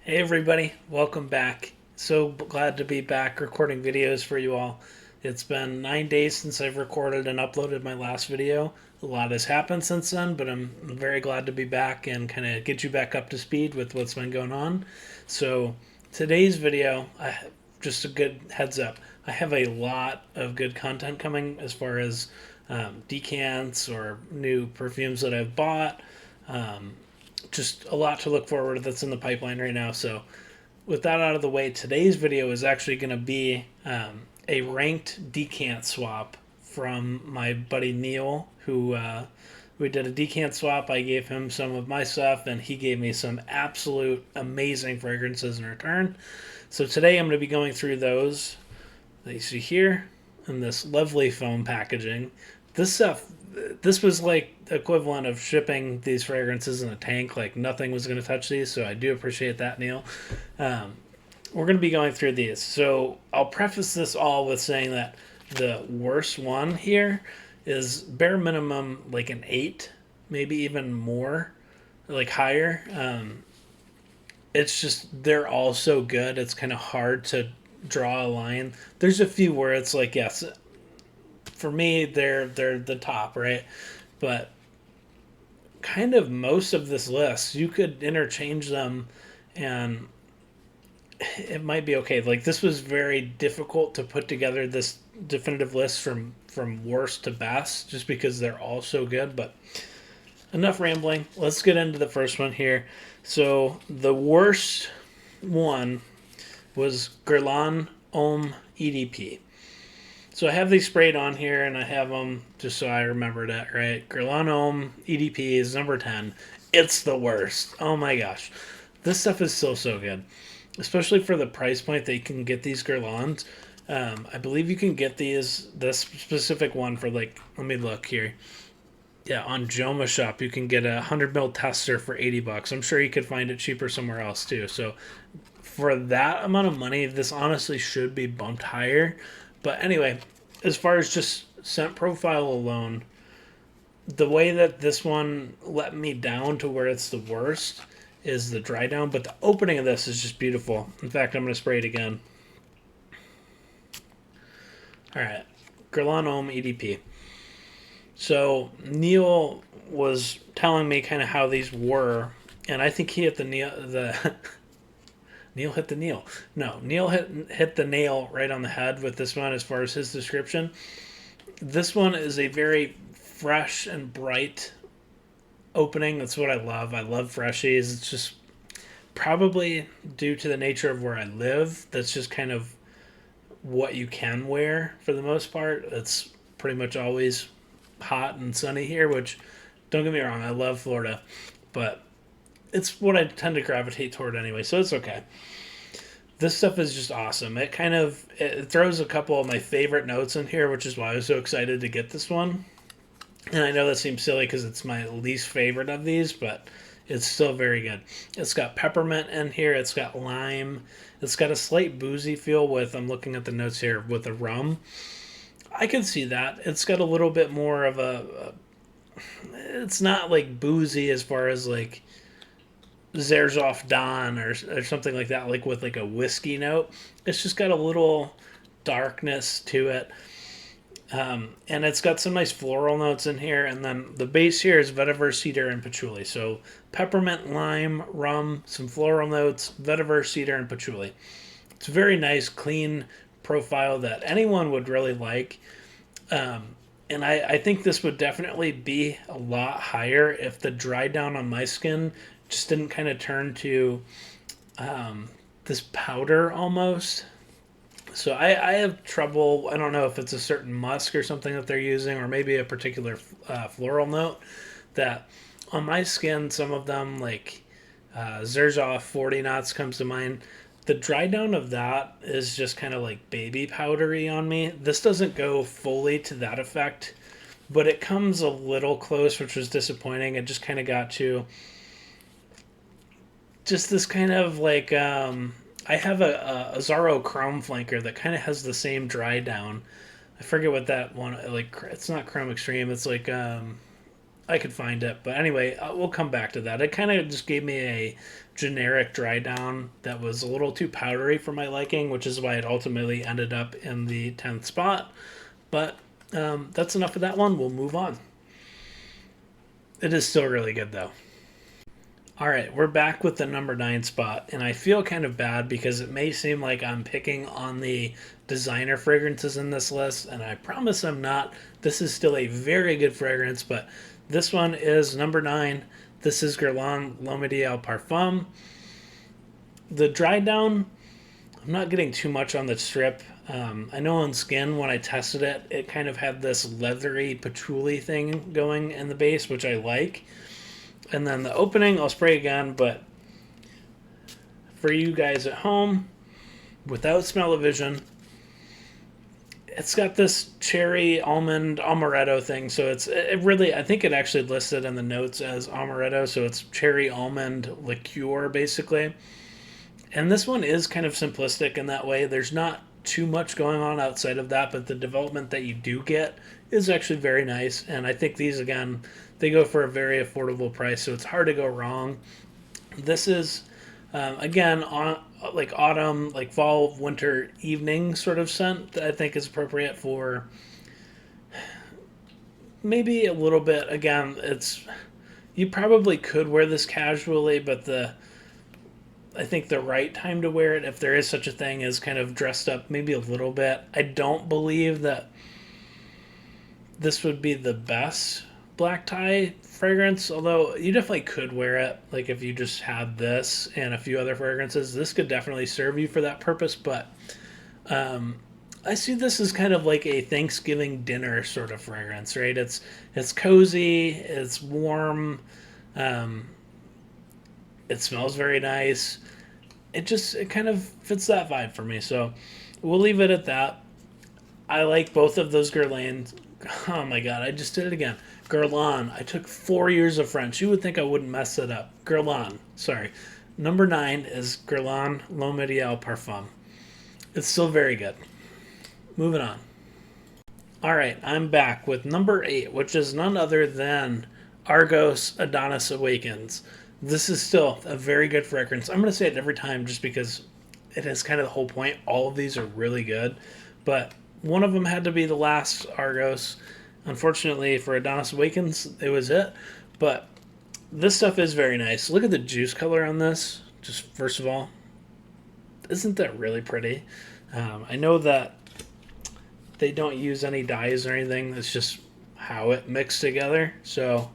Hey everybody, welcome back. So glad to be back recording videos for you all. It's been 9 days since I've recorded and uploaded my last video. A lot has happened since then, but I'm very glad to be back and kind of get you back up to speed with what's been going on. So today's video, just a good heads up, I have a lot of good content coming as far as decants or new perfumes that I've bought. Um, just a lot to look forward to that's in the pipeline right now. So, with that out of the way, today's video is actually going to be a ranked decant swap from my buddy Neil, who we did a decant swap. I gave him some of my stuff, and he gave me some absolute amazing fragrances in return. So, today I'm going to be going through those that you see here in this lovely foam packaging. This stuff, this was like the equivalent of shipping these fragrances in a tank. Like nothing was going to touch these, so I do appreciate that, Neil. Um, we're going to be going through these. So I'll preface this all with saying that the worst one here is bare minimum like an 8, maybe even more, like higher. It's just they're all so good. It's kind of hard to draw a line. There's a few where it's like, yes, for me they're the top, right? But kind of most of this list, you could interchange them and it might be okay. Like this was very difficult to put together this definitive list from worst to best just because they're all so good, but enough rambling. Let's get into the first one here. So the worst one was Guerlain Homme EDP. So I have these sprayed on here, and I have them just so I remembered it, right? Guerlain Homme EDP is number 10. It's the worst. Oh my gosh. This stuff is so good. Especially for the price point that you can get these Guerlains. I believe you can get this specific one for like, let me look here. Yeah, on Joma Shop, you can get a 100 ml tester for $80. I'm sure you could find it cheaper somewhere else too. So for that amount of money, this honestly should be bumped higher. But anyway, as far as just scent profile alone, the way that this one let me down to where it's the worst is the dry down, but the opening of this is just beautiful. In fact, I'm going to spray it again. All right, Guerlain Homme EDP. So Neil was telling me kind of how these were, and I think he hit the Neil hit the nail. No, Neil hit the nail right on the head with this one as far as his description. This one is a very fresh and bright opening. That's what I love. I love freshies. It's just probably due to the nature of where I live. That's just kind of what you can wear for the most part. It's pretty much always hot and sunny here, which don't get me wrong, I love Florida, but it's what I tend to gravitate toward anyway, so it's okay. This stuff is just awesome. It throws a couple of my favorite notes in here, which is why I was so excited to get this one. And I know that seems silly because it's my least favorite of these, but it's still very good. It's got peppermint in here. It's got lime. It's got a slight boozy feel with, I'm looking at the notes here, with a rum. I can see that. It's got a little bit more of it's not like boozy as far as like Zerzov Don or something like that, like with like a whiskey note. It's just got a little darkness to it. And it's got some nice floral notes in here. And then the base here is vetiver, cedar, and patchouli. So peppermint, lime, rum, some floral notes, vetiver, cedar, and patchouli. It's a very nice, clean profile that anyone would really like. And I think this would definitely be a lot higher if the dry down on my skin just didn't kind of turn to this powder almost. So I have trouble. I don't know if it's a certain musk or something that they're using, or maybe a particular floral note that on my skin, some of them like Zerzov 40 knots comes to mind. The dry down of that is just kind of like baby powdery on me. This doesn't go fully to that effect, but it comes a little close, which was disappointing. It just kind of got to just this kind of like I have a Zaro Chrome flanker that kind of has the same dry down. I forget what that one like. It's not Chrome Extreme. It's like I could find it. But anyway, we'll come back to that. It kind of just gave me a generic dry down that was a little too powdery for my liking, which is why it ultimately ended up in the 10th spot. But that's enough of that one. We'll move on. It is still really good, though. All right, we're back with the number 9 spot, and I feel kind of bad because it may seem like I'm picking on the designer fragrances in this list, and I promise I'm not. This is still a very good fragrance, but this one is number 9. This is Guerlain L'Homme Ideal Parfum. The dry down, I'm not getting too much on the strip. I know on skin, when I tested it, it kind of had this leathery patchouli thing going in the base, which I like. And then the opening, I'll spray again, but for you guys at home, without smell-o-vision, it's got this cherry almond amaretto thing. So it really, I think it actually listed in the notes as amaretto. So it's cherry almond liqueur, basically. And this one is kind of simplistic in that way. There's not too much going on outside of that, but the development that you do get is actually very nice. And I think these, again, they go for a very affordable price, so it's hard to go wrong. This is, again, on like autumn, like fall, winter, evening sort of scent that I think is appropriate for maybe a little bit. Again, you probably could wear this casually, but I think the right time to wear it, if there is such a thing, is kind of dressed up maybe a little bit. I don't believe that this would be the best black tie fragrance, although you definitely could wear it. Like if you just had this and a few other fragrances, this could definitely serve you for that purpose. But I see this as kind of like a Thanksgiving dinner sort of fragrance, right? It's cozy, it's warm, it smells very nice. It kind of fits that vibe for me. So we'll leave it at that. I like both of those Guerlains. Oh my god, I just did it again. Guerlain. I took 4 years of French. You would think I wouldn't mess it up. Guerlain. Sorry. Number 9 is Guerlain L'Homme Ideal Parfum. It's still very good. Moving on. Alright, I'm back with number 8, which is none other than Argos Adonis Awakens. This is still a very good fragrance. I'm going to say it every time just because it is kind of the whole point. All of these are really good. But one of them had to be the last Argos. Unfortunately for Adonis Awakens, it was it. But this stuff is very nice. Look at the juice color on this. Just first of all, isn't that really pretty? I know that they don't use any dyes or anything. It's just how it mixed together. So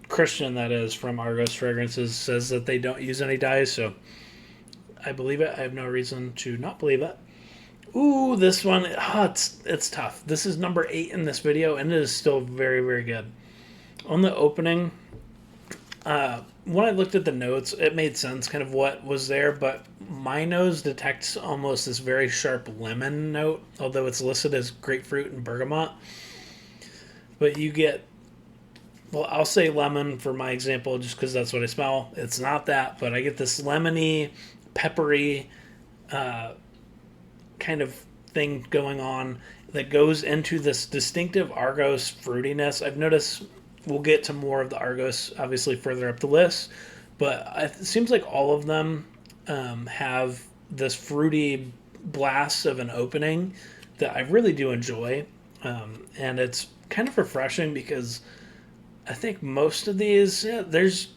Christian, that is, from Argos Fragrances, says that they don't use any dyes. So I believe it. I have no reason to not believe it. Ooh, this one, it's tough. This is number 8 in this video, and it is still very, very good. On the opening, when I looked at the notes, it made sense kind of what was there, but my nose detects almost this very sharp lemon note, although it's listed as grapefruit and bergamot. But you get, well, I'll say lemon for my example, just because that's what I smell. It's not that, but I get this lemony, peppery, kind of thing going on that goes into this distinctive Argos fruitiness. I've noticed we'll get to more of the Argos obviously further up the list, but it seems like all of them have this fruity blast of an opening that I really do enjoy, and it's kind of refreshing because I think most of these, there's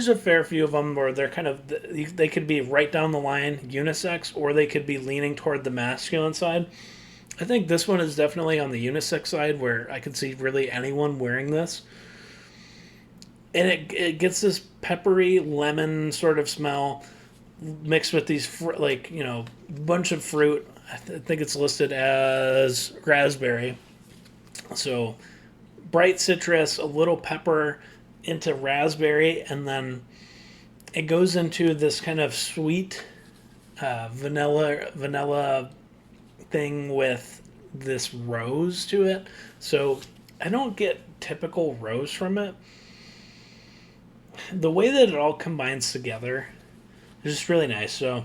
a fair few of them where they're kind of, they could be right down the line unisex, or they could be leaning toward the masculine side. I think this one is definitely on the unisex side, where I could see really anyone wearing this. And it gets this peppery lemon sort of smell mixed with these bunch of fruit. I think it's listed as raspberry. So bright citrus, a little pepper into raspberry, and then it goes into this kind of sweet vanilla thing with this rose to it. So I don't get typical rose from it. The way that it all combines together is just really nice. So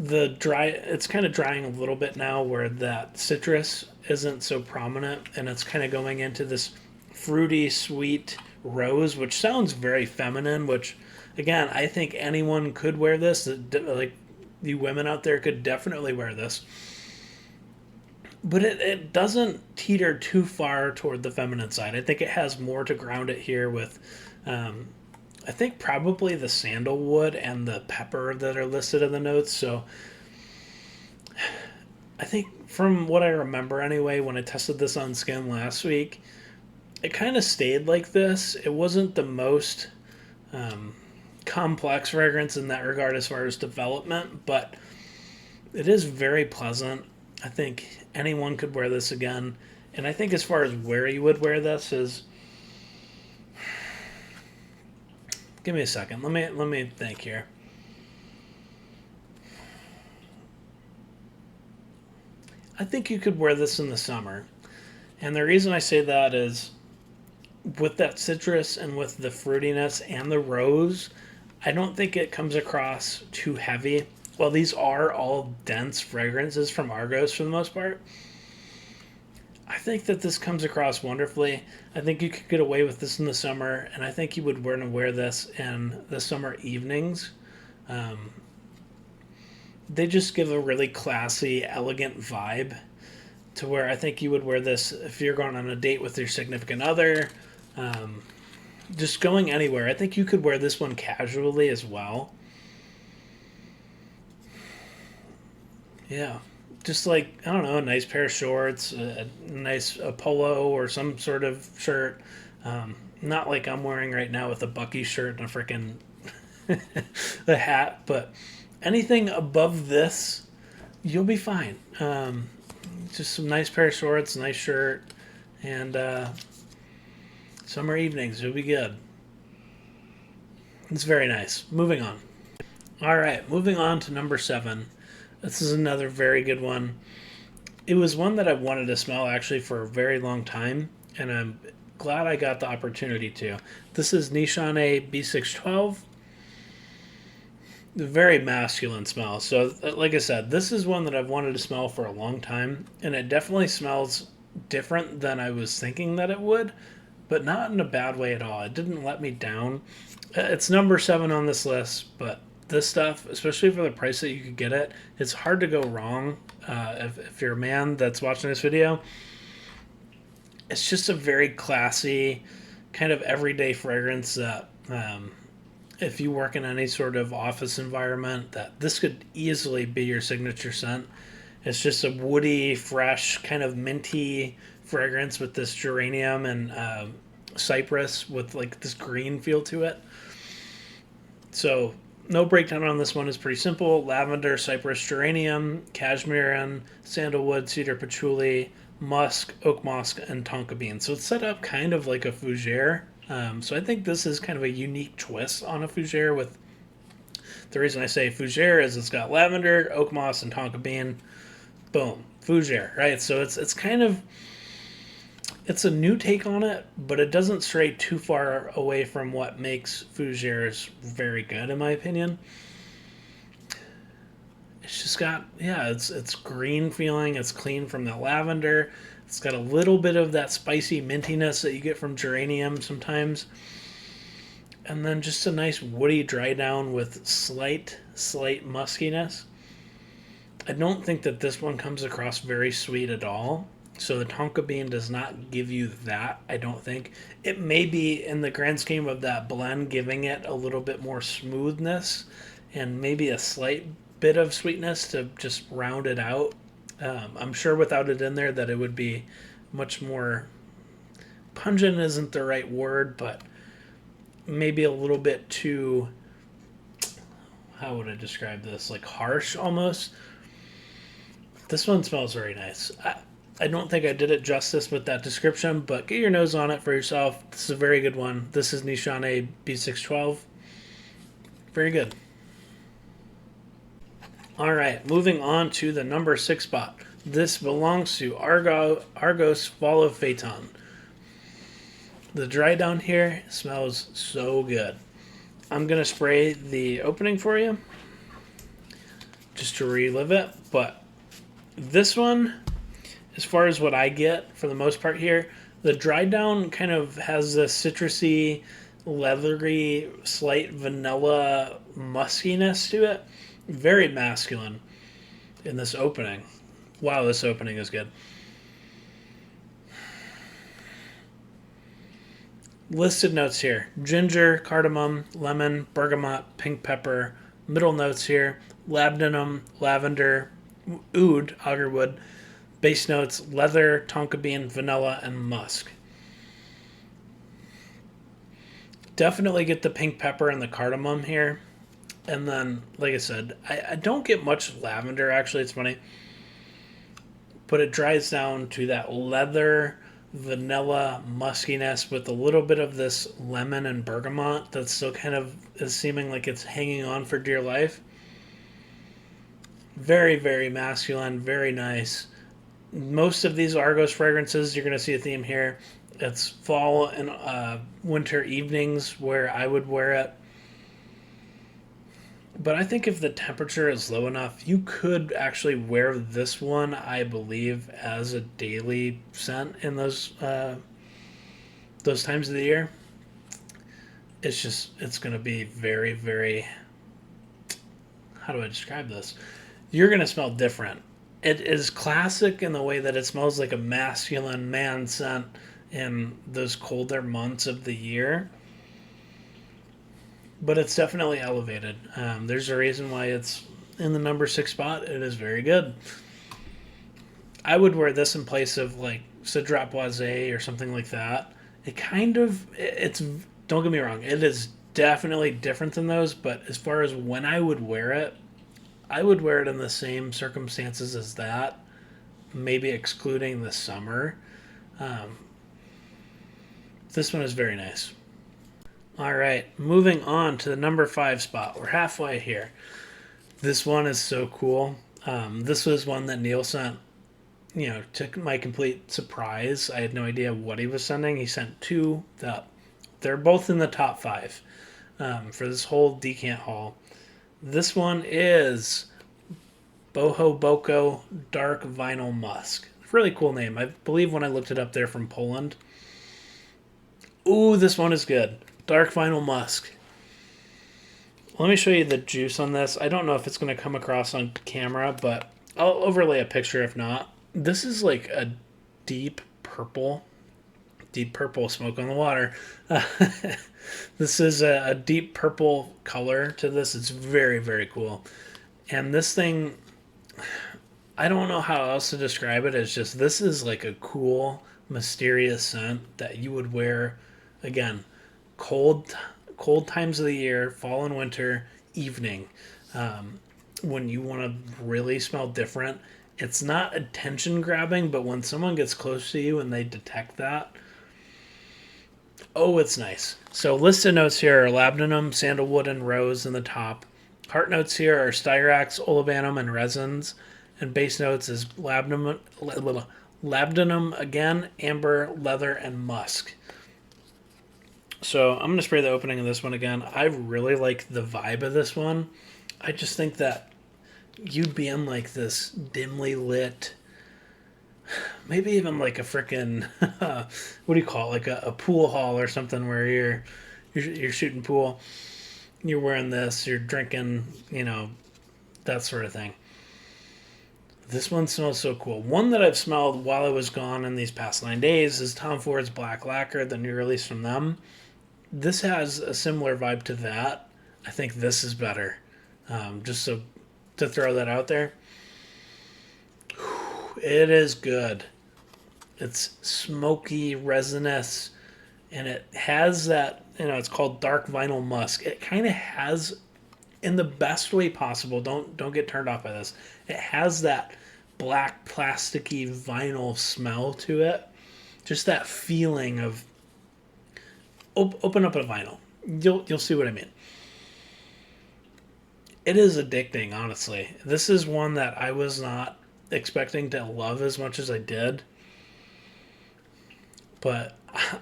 it's kind of drying a little bit now where that citrus isn't so prominent, and it's kind of going into this fruity, sweet rose, which sounds very feminine, which again, I think anyone could wear this. Like, you women out there could definitely wear this. But it doesn't teeter too far toward the feminine side. I think it has more to ground it here with, I think, probably the sandalwood and the pepper that are listed in the notes. So I think from what I remember anyway, when I tested this on skin last week, it kind of stayed like this. It wasn't the most complex fragrance in that regard as far as development, but it is very pleasant. I think anyone could wear this again. And I think as far as where you would wear this is, give me a second. Let me think here. I think you could wear this in the summer. And the reason I say that is with that citrus and with the fruitiness and the rose, I don't think it comes across too heavy. Well, these are all dense fragrances from Argos for the most part. I think that this comes across wonderfully. I think you could get away with this in the summer, and I think you would want to wear this in the summer evenings. They just give a really classy, elegant vibe to where I think you would wear this if you're going on a date with your significant other. Just going anywhere. I think you could wear this one casually as well. Yeah. Just like, I don't know, a nice pair of shorts, a nice polo or some sort of shirt. Not like I'm wearing right now with a Bucky shirt and a freaking a hat, but anything above this, you'll be fine. Just some nice pair of shorts, nice shirt, and summer evenings, you'll be good. It's very nice. Moving on. All right, moving on to number 7. This is another very good one. It was one that I wanted to smell actually for a very long time, and I'm glad I got the opportunity to. This is Nishane B612. Very masculine smell. So, like I said, this is one that I've wanted to smell for a long time, and it definitely smells different than I was thinking that it would, but not in a bad way at all. It didn't let me down. It's number 7 on this list, but this stuff, especially for the price that you could get it, it's hard to go wrong. If you're a man that's watching this video, it's just a very classy, kind of everyday fragrance that if you work in any sort of office environment, that this could easily be your signature scent. It's just a woody, fresh, kind of minty fragrance with this geranium and cypress with like this green feel to it. So no breakdown on this one is pretty simple. Lavender, cypress, geranium, cashmere, sandalwood, cedar patchouli, musk, oak moss, and tonka bean. So it's set up kind of like a fougere. So I think this is kind of a unique twist on a fougere. With the reason I say fougere is it's got lavender, oak moss, and tonka bean. Boom, fougere, right? So it's kind of, it's a new take on it, but it doesn't stray too far away from what makes fougères very good, in my opinion. It's just got, yeah, it's green feeling. It's clean from the lavender. It's got a little bit of that spicy mintiness that you get from geranium sometimes. And then just a nice woody dry down with slight muskiness. I don't think that this one comes across very sweet at all. So the tonka bean does not give you that, I don't think. It may be, in the grand scheme of that blend, giving it a little bit more smoothness and maybe a slight bit of sweetness to just round it out. I'm sure without it in there that it would be much more pungent isn't the right word, but maybe a little bit too, how would I describe this? Like harsh almost. This one smells very nice. I don't think I did it justice with that description, but get your nose on it for yourself. This is a very good one. This is Nishane B612. Very good. All right, moving on to the number 6 spot. This belongs to Argos Fall of Phaeton. The dry down here smells so good. I'm going to spray the opening for you. just to relive it. But this one, as far as what I get for the most part here, the dry down kind of has this citrusy, leathery, slight vanilla muskiness to it. Very masculine in this opening. Wow, this opening is good. Listed notes here: ginger, cardamom, lemon, bergamot, pink pepper. Middle notes here: labdanum, lavender, oud, agarwood. Base notes: leather, tonka bean, vanilla, and musk. Definitely get the pink pepper and the cardamom here. And then, like I said, I don't get much lavender, actually. It's funny. But it dries down to that leather, vanilla muskiness with a little bit of this lemon and bergamot that still kind of is seeming like it's hanging on for dear life. Very, very masculine, very nice. Most of these Argos fragrances, you're going to see a theme here. It's fall and winter evenings where I would wear it. But I think if the temperature is low enough, you could actually wear this one, I believe, as a daily scent in those times of the year. It's going to be very, very, how do I describe this? You're going to smell different. It is classic in the way that it smells like a masculine man scent in those colder months of the year. But it's definitely elevated. There's a reason why it's in the number 6 spot. It is very good. I would wear this in place of like Cedrat Boisé or something like that. It's, don't get me wrong, it is definitely different than those, but as far as when I would wear it, I would wear it in the same circumstances as that, maybe excluding the summer. This one is very nice. All right, moving on to the number 5 spot. We're halfway here. This one is so cool. This was one that Neil sent, to my complete surprise. I had no idea what he was sending. He sent 2 that they're both in the top 5 for this whole decant haul. This one is Boho Boko Dark Vinyl Musk. Really cool name. I believe when I looked it up, they're from Poland. Ooh, this one is good. Dark Vinyl Musk. Let me show you the juice on this. I don't know if it's going to come across on camera, but I'll overlay a picture if not. This is like a deep purple smoke on the water. This is a deep purple color to this. It's very, very cool. And this thing, I don't know how else to describe it. It's just, this is like a cool, mysterious scent that you would wear, again, cold times of the year, fall and winter, evening, when you want to really smell different. It's not attention grabbing, but when someone gets close to you and they detect that, oh, it's nice. So listed notes here are labdanum, sandalwood, and rose in the top. Heart notes here are styrax, olibanum, and resins. And base notes is labdanum again, amber, leather, and musk. So I'm going to spray the opening of this one again. I really like the vibe of this one. I just think that you'd be in like this dimly lit, maybe even like a freaking, what do you call it? Like a pool hall or something where you're shooting pool. You're wearing this, you're drinking, that sort of thing. This one smells so cool. One that I've smelled while I was gone in these past 9 days is Tom Ford's Black Lacquer, the new release from them. This has a similar vibe to that. I think this is better. Just so to throw that out there. It is good. It's smoky, resinous, and it has that, it's called dark vinyl musk. It kind of has, in the best way possible, don't get turned off by this, it has that black plasticky vinyl smell to it. Just that feeling of open up a vinyl. You'll see what I mean. It is addicting, honestly. This is one that I was not expecting to love as much as I did. But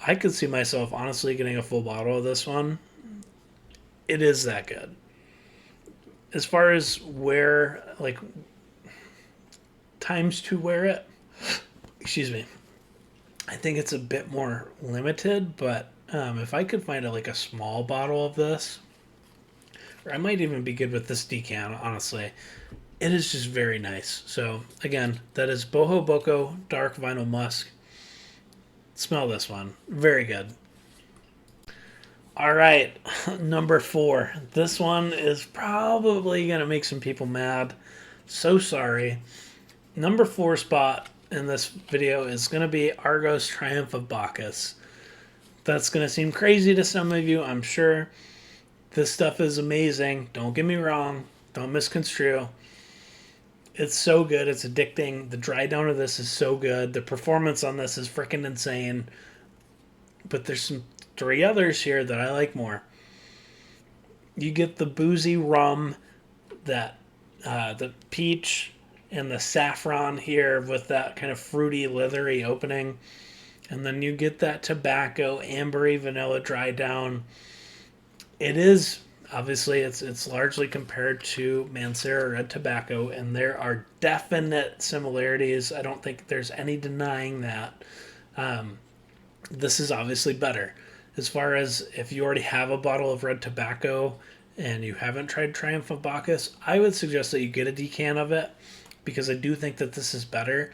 I could see myself honestly getting a full bottle of this one. It is that good. as far as where, like, times to wear it, excuse me, I think it's a bit more limited, but if I could find like a small bottle of this, or I might even be good with this decant, honestly. It is just very nice. So, again, that is Boho Boko Dark Vinyl Musk. Smell this one. Very good. All right, number 4. This one is probably going to make some people mad. So sorry. Number 4 spot in this video is going to be Argos Triumph of Bacchus. That's going to seem crazy to some of you, I'm sure. This stuff is amazing. Don't get me wrong. Don't misconstrue. It's so good. It's addicting. The dry down of this is so good. The performance on this is freaking insane. But there's some 3 others here that I like more. You get the boozy rum, that the peach and the saffron here with that kind of fruity, leathery opening. And then you get that tobacco, ambery, vanilla dry down. It is, obviously, it's largely compared to Mancera Red Tobacco, and there are definite similarities. I don't think there's any denying that. This is obviously better. As far as if you already have a bottle of Red Tobacco and you haven't tried Triumph of Bacchus, I would suggest that you get a decant of it, because I do think that this is better,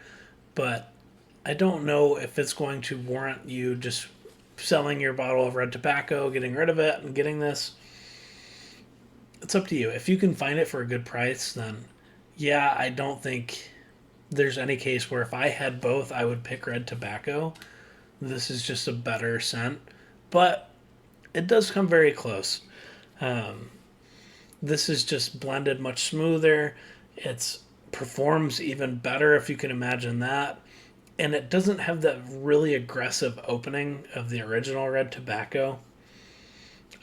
but I don't know if it's going to warrant you just selling your bottle of Red Tobacco, getting rid of it, and getting this. It's up to you. If you can find it for a good price, then yeah, I don't think there's any case where if I had both, I would pick Red Tobacco. This is just a better scent, but it does come very close. This is just blended much smoother. It performs even better, if you can imagine that. And it doesn't have that really aggressive opening of the original Red Tobacco.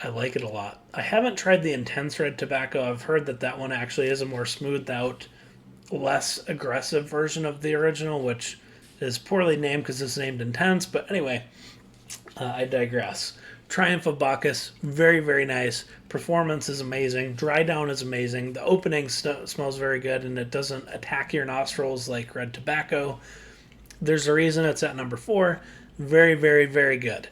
I like it a lot. I haven't tried the Intense Red Tobacco. I've heard that that one actually is a more smoothed out, less aggressive version of the original, which is poorly named because it's named Intense. But anyway, I digress. Triumph of Bacchus, very, very nice. Performance is amazing. Dry down is amazing. The opening smells very good, and it doesn't attack your nostrils like Red Tobacco. There's a reason it's at number 4. Very, very, very good.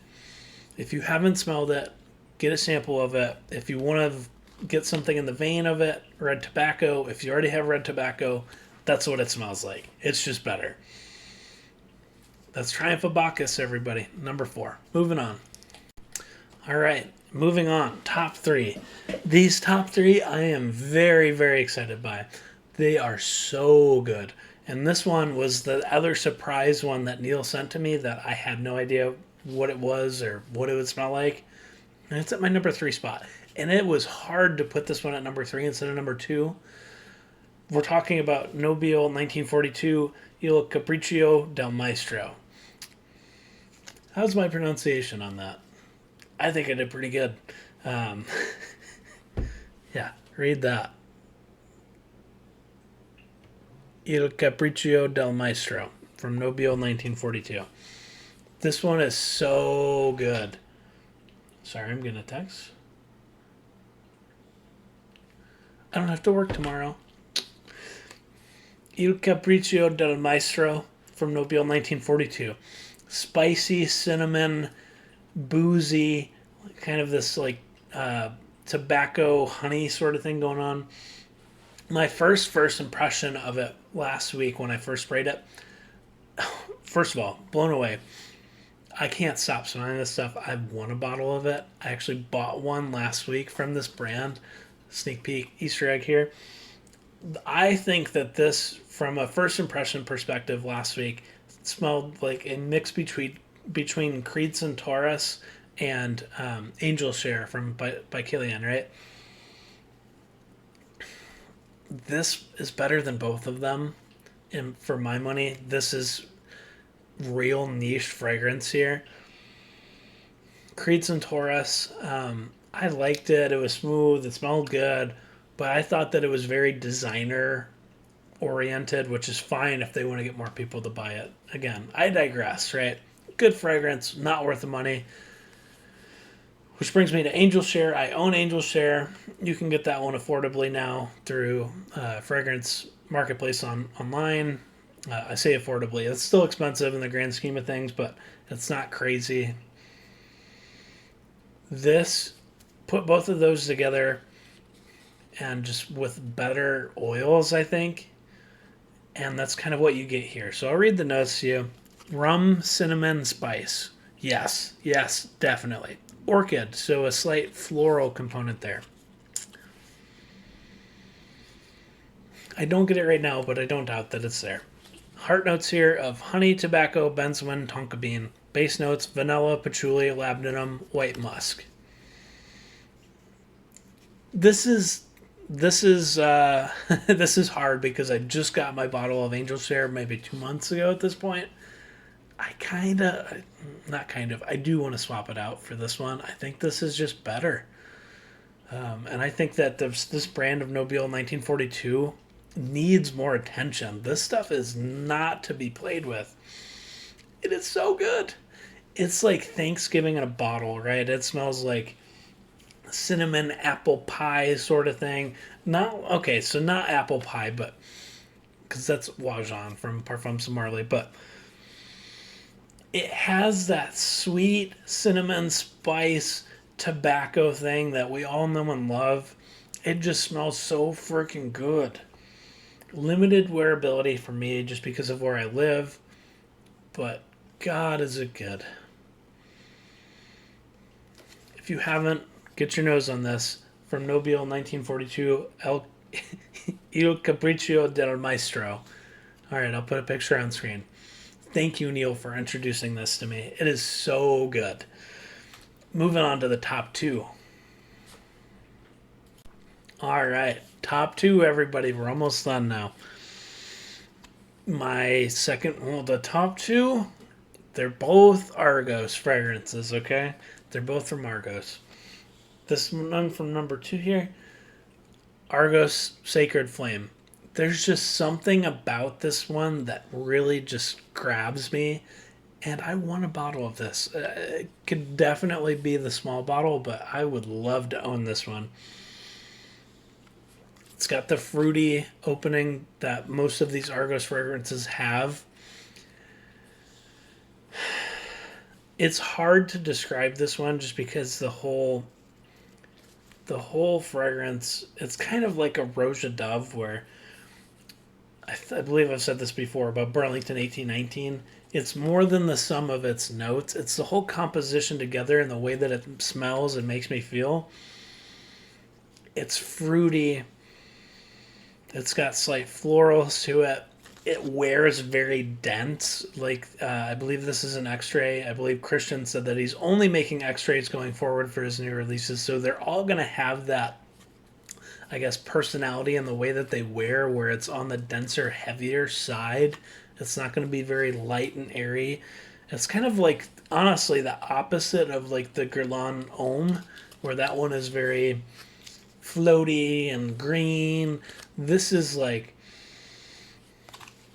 If you haven't smelled it, get a sample of it. If you want to get something in the vein of it, Red Tobacco. If you already have Red Tobacco, that's what it smells like. It's just better. That's Triumph of Bacchus, everybody. Number 4. Moving on. All right, moving on. Top 3. These top 3 I am very, very excited by. They are so good. And this one was the other surprise one that Neil sent to me that I had no idea what it was or what it would smell like. And it's at my number 3 spot. And it was hard to put this one at number 3 instead of number 2. We're talking about Nobile 1942 Il Capriccio del Maestro. How's my pronunciation on that? I think I did pretty good. Yeah, read that. Il Capriccio del Maestro from Nobile 1942. This one is so good. Sorry, I'm getting a text. I don't have to work tomorrow. Il Capriccio del Maestro from Nobile 1942. Spicy, cinnamon, boozy, kind of this like tobacco, honey sort of thing going on. My first impression of it last week when I first sprayed it, first of all, blown away. I can't stop smelling this stuff. I've won a bottle of it. I actually bought one last week from this brand. Sneak peek, Easter egg here. I think that this, from a first impression perspective last week, smelled like a mix between Creed Centaurus and Angel Share from by Killian, right? This is better than both of them. And for my money, this is real niche fragrance here. Creed Centaurus, I liked it. It was smooth. It smelled good. But I thought that it was very designer oriented, which is fine if they want to get more people to buy it. Again, I digress, right? Good fragrance, not worth the money. Which brings me to Angel Share. I own Angel Share. You can get that one affordably now through Fragrance Marketplace online. I say affordably. It's still expensive in the grand scheme of things, but it's not crazy. This, put both of those together and just with better oils, I think. And that's kind of what you get here. So I'll read the notes to you. Rum, cinnamon, spice. Yes, yes, definitely. Orchid, so a slight floral component there. I don't get it right now, but I don't doubt that it's there. Heart notes here of honey, tobacco, benzoin, tonka bean. Base notes, vanilla, patchouli, labdanum, white musk. This is this is this is hard because I just got my bottle of Angel Share maybe 2 months ago at this point. I kind of, not kind of, I do want to swap it out for this one. I think this is just better. And I think that this brand of Nobile 1942 needs more attention. This stuff is not to be played with. It is so good. It's like Thanksgiving in a bottle, right? It smells like cinnamon apple pie sort of thing. Not okay, so not apple pie, but because that's Wajan from Parfums de Marly, but it has that sweet cinnamon spice tobacco thing that we all know and love. It just smells so freaking good. Limited wearability for me just because of where I live, but God, is it good. If you haven't, get your nose on this. From Nobile 1942, Il Capriccio del Maestro. All right, I'll put a picture on screen. Thank you, Neil, for introducing this to me. It is so good. Moving on to the top two. All right, top two, everybody. We're almost done now. My second, well, the top two, they're both Argos fragrances, okay? They're both from Argos. This one from number 2 here, Argos Sacred Flame. There's just something about this one that really just grabs me, and I want a bottle of this. It could definitely be the small bottle, but I would love to own this one. It's got the fruity opening that most of these Argos fragrances have. It's hard to describe this one just because the whole fragrance, it's kind of like a Roja Dove, where I believe I've said this before about Burlington 1819. It's more than the sum of its notes. It's the whole composition together and the way that it smells and makes me feel. It's fruity. It's got slight florals to it. It wears very dense. Like, I believe this is an X-ray. I believe Christian said that he's only making X-rays going forward for his new releases. So they're all going to have that, I guess, personality in the way that they wear, where it's on the denser, heavier side. It's not going to be very light and airy. It's kind of like, honestly, the opposite of like the Guerlain Homme, where that one is very floaty and green. This is like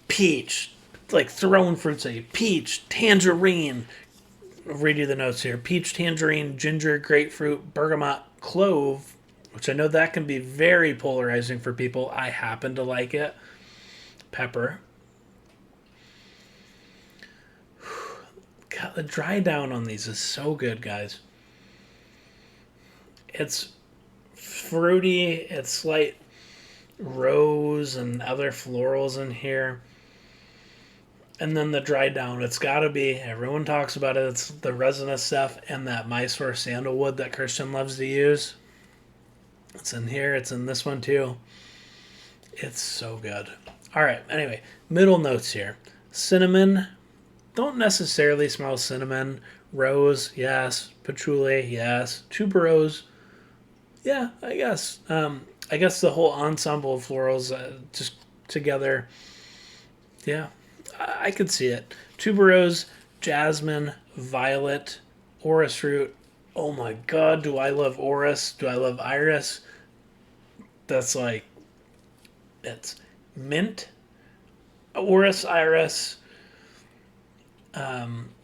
peach, like throwing fruits at you. Peach, tangerine. I'll read you the notes here. Peach, tangerine, ginger, grapefruit, bergamot, clove, which I know that can be very polarizing for people. I happen to like it. Pepper. God, the dry down on these is so good, guys. It's fruity. It's light rose and other florals in here. And then the dry down, it's got to be, everyone talks about it, it's the resinous stuff and that Mysore sandalwood that Christian loves to use. It's in here, it's in this one too. It's so good. All right, anyway, middle notes here. Cinnamon, don't necessarily smell cinnamon. Rose, yes. Patchouli, yes. Tuberose, yeah, I guess. I guess the whole ensemble of florals just together, yeah, I could see it. Tuberose, jasmine, violet, orris root. Oh my God, do I love orris? Do I love iris? That's like, it's mint, orris, iris,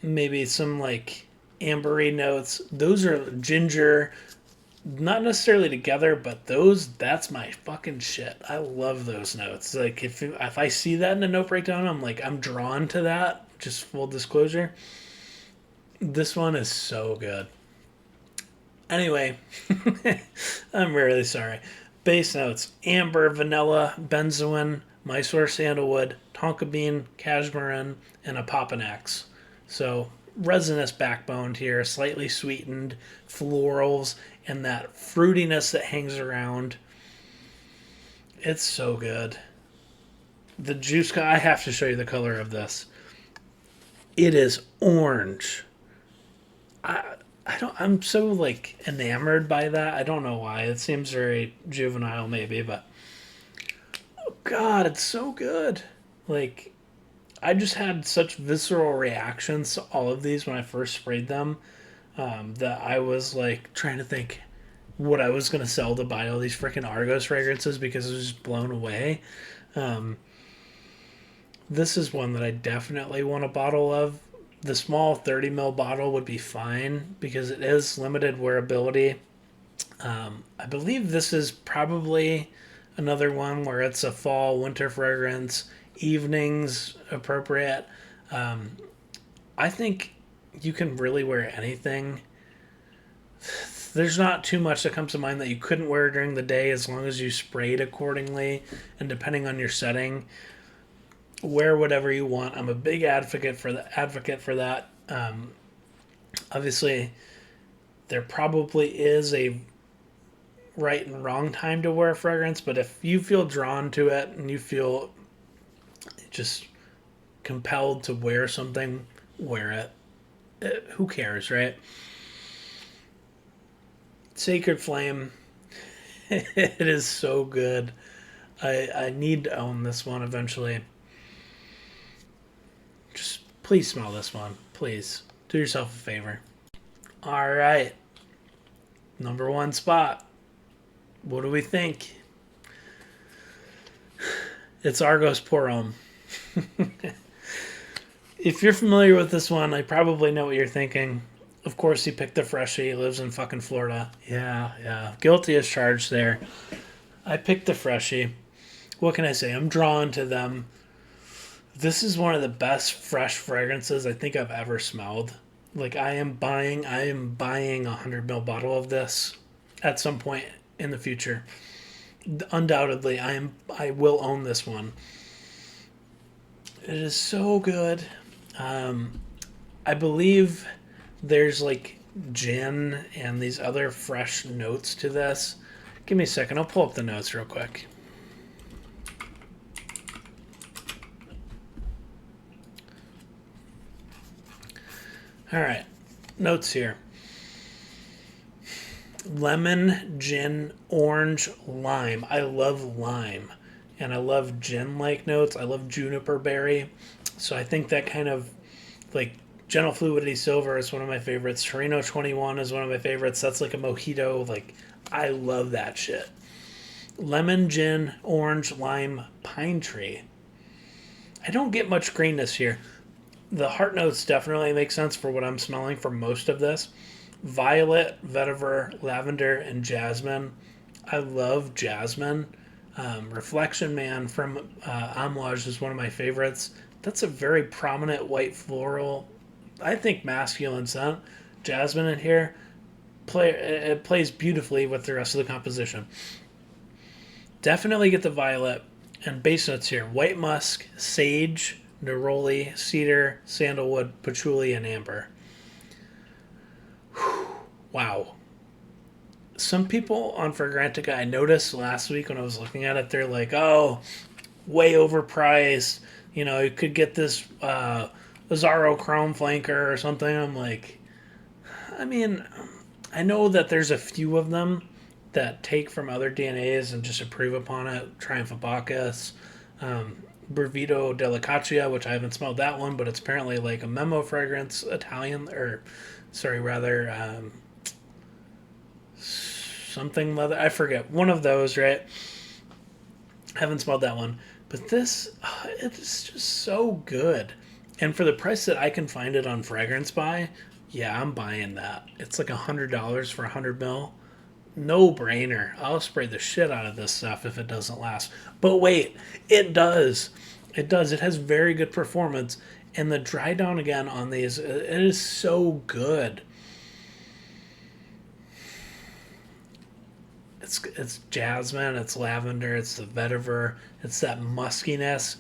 maybe some like ambery notes. Those are ginger, not necessarily together, but that's my fucking shit. I love those notes. Like if I see that in a note breakdown, I'm drawn to that. Just full disclosure. This one is so good. Anyway, I'm really sorry. Base notes: amber, vanilla, benzoin, Mysore sandalwood, tonka bean, cashmere, and a Papanax. So resinous backbone here, slightly sweetened, florals, and that fruitiness that hangs around. It's so good. The juice, I have to show you the color of this. It is orange. I don't. I'm so like enamored by that. I don't know why. It seems very juvenile, maybe, but oh god, it's so good. Like I just had such visceral reactions to all of these when I first sprayed them, that I was like trying to think what I was gonna sell to buy all these freaking Argos fragrances because I was just blown away. Um, this is one that I definitely want a bottle of. The small 30 ml bottle would be fine because it is limited wearability. I believe this is probably another one where it's a fall winter fragrance, evenings appropriate. Um, I think you can really wear anything. There's not too much that comes to mind that you couldn't wear during the day as long as you sprayed accordingly, and depending on your setting, wear whatever you want. I'm a big advocate for that. Obviously, there probably is a right and wrong time to wear a fragrance, but if you feel drawn to it and you feel just compelled to wear something, wear it. Who cares, right? Sacred Flame. It is so good. I need to own this one eventually. Just please smell this one. Please. Do yourself a favor. All right. Number one spot. What do we think? It's Argos Pour Homme. If you're familiar with this one, I probably know what you're thinking. Of course, he picked the freshie. He lives in fucking Florida. Yeah. Guilty as charged there. I picked the freshie. What can I say? I'm drawn to them. This is one of the best fresh fragrances I think I've ever smelled. Like I am buying a 100 ml bottle of this at some point in the future. Undoubtedly, I will own this one. It is so good. I believe there's like gin and these other fresh notes to this. Give me a second. I'll pull up the notes real quick. All right. Notes here. Lemon, gin, orange, lime. I love lime. And I love gin-like notes. I love juniper berry. So I think that kind of like Gentle Fluidity Silver is one of my favorites. Torino 21 is one of my favorites. That's like a mojito. Like, I love that shit. Lemon, gin, orange, lime, pine tree. I don't get much greenness here. The heart notes definitely make sense for what I'm smelling for most of this. Violet, vetiver, lavender, and jasmine. I love jasmine. Reflection Man from Amouage is one of my favorites. That's a very prominent white floral, I think masculine scent. Jasmine in here, it plays beautifully with the rest of the composition. Definitely get the violet. And base notes here: white musk, sage, neroli, cedar, sandalwood, patchouli, and amber. Whew. Wow. Some people on Fragrantica, I noticed last week when I was looking at it, they're like, oh, way overpriced. You know, you could get this Azzaro Chrome Flanker or something. I'm like, I mean, I know that there's a few of them that take from other DNAs and just improve upon it. Triumph of Bacchus, Brevido Delicacia, which I haven't smelled that one, but it's apparently like a memo fragrance, Italian, or sorry, rather, something leather. I forget. One of those, right? Haven't smelled that one. But this, it's just so good. And for the price that I can find it on Fragrance Buy, yeah, I'm buying that. It's like $100 for 100 ml. No brainer. I'll spray the shit out of this stuff if it doesn't last. But wait, it does. It does. It has very good performance. And the dry down again on these, it is so good. It's jasmine, it's lavender, it's the vetiver, it's that muskiness.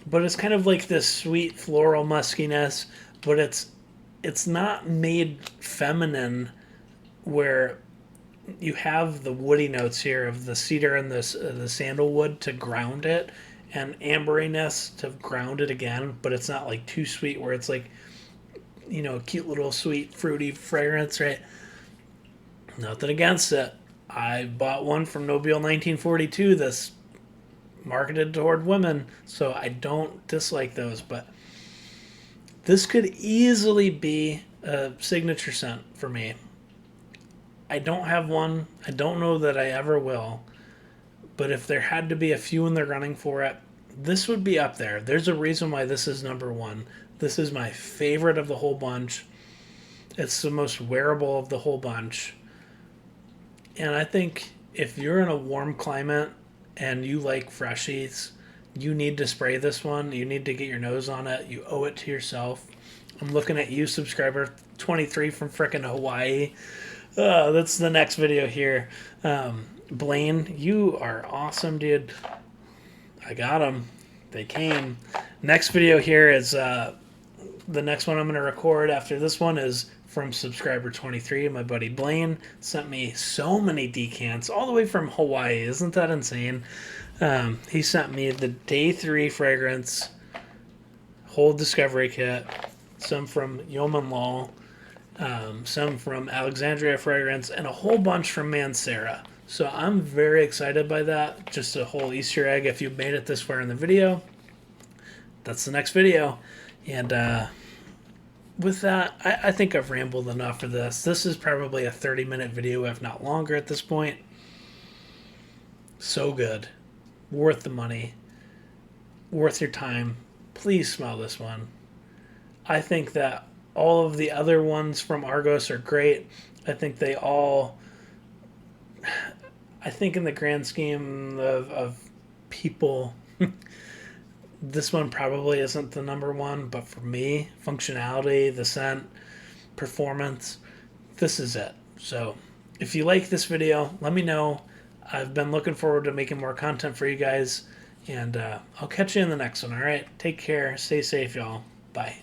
But it's kind of like this sweet floral muskiness, but it's not made feminine where you have the woody notes here of the cedar and the sandalwood to ground it, and amberiness to ground it again, but it's not like too sweet where it's like, a cute little sweet fruity fragrance, right? Nothing against it. I bought one from Nobile 1942 that's marketed toward women, so I don't dislike those, but this could easily be a signature scent for me. I don't have one. I don't know that I ever will. But if there had to be a few in the running for it, this would be up there. There's a reason why this is number one. This is my favorite of the whole bunch. It's the most wearable of the whole bunch. And I think if you're in a warm climate and you like freshies, you need to spray this one. You need to get your nose on it. You owe it to yourself. I'm looking at you, subscriber 23 from frickin' Hawaii. That's the next video here. Blaine, you are awesome, dude. I got them. They came. Next video here is the next one I'm going to record after this one is from subscriber 23. My buddy Blaine sent me so many decants all the way from Hawaii. Isn't that insane? He sent me the Day 3 fragrance, whole discovery kit, some from Yeoman Law, some from Alexandria Fragrance, and a whole bunch from Mancera. So I'm very excited by that. Just a whole Easter egg if you made it this far in the video. That's the next video. And with that, I think I've rambled enough for this. This is probably a 30-minute video, if not longer at this point. So good. Worth the money. Worth your time. Please smell this one. I think that all of the other ones from Argos are great. I think they all... I think in the grand scheme of people, this one probably isn't the number one, but for me, functionality, the scent, performance, this is it. So if you like this video, let me know. I've been looking forward to making more content for you guys, and I'll catch you in the next one, all right? Take care. Stay safe, y'all. Bye.